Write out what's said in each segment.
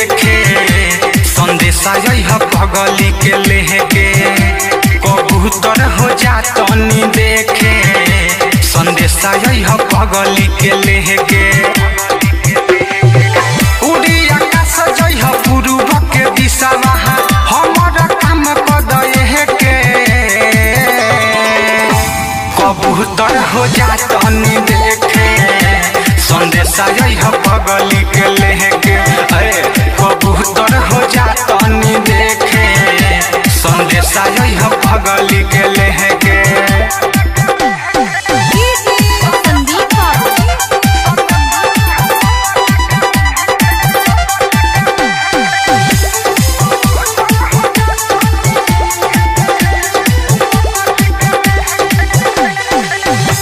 देखे संदेशा यह पगली के लेके कबूतर हो जातनी देखे संदेशा यह पगली के लेके उड़ी आकाश जइह पूर्व के दिशा हमर काम कदे के कबूतर हो जातनी देखे संदेशा यह पगली के लेके कबूतर हो जातनी देखे संदेशा यह पगली के लेके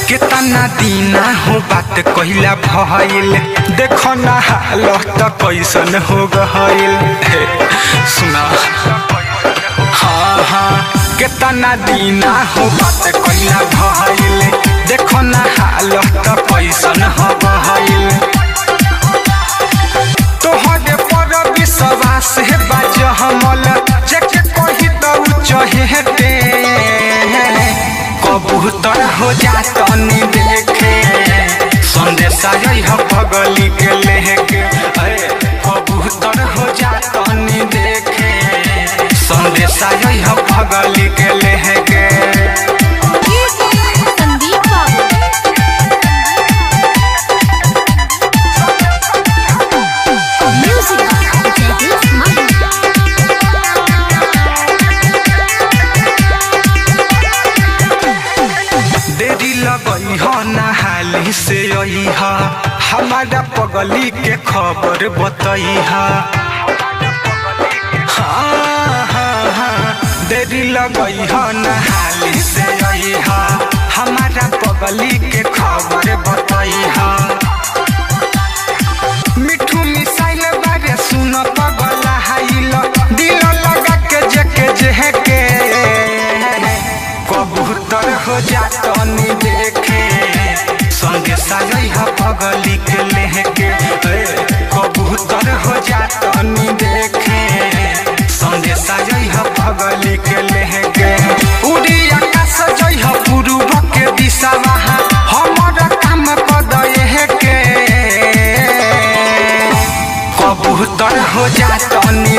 कितना दीना हो बात कहिला भइल देखो ना हालत कैसन हो गइल सुना हाँ कितना दीना हो बात कहिला भइल देखो ना हालत कैसन हो गइल तोहरे पर विश्वास है बाज हमल जेके कहि दउ चहेते कबूतर हो जातनी देखे संदेशा यह पगली के लेके कबूतर हो जातनी देखे संदेशा यह पगली के लेके नहाली से अइहा हमारा पगली के खबर बतइहा हाँ देरी लगइहा नहाली से अइहा हमारा पगली के खबर बतइहा मिठू मिसाइल बारे सुन पगला हाइल दिल लगा के जेके कबूतर हो जातनी देखे संदेशा यह पगली के लेके कबूतर हो जातनी देखे संदेशा यह पगली के लेके उड़ी आकाश जइह पूर्व के दिशा हमर काम कदे के कबूतर हो जातनी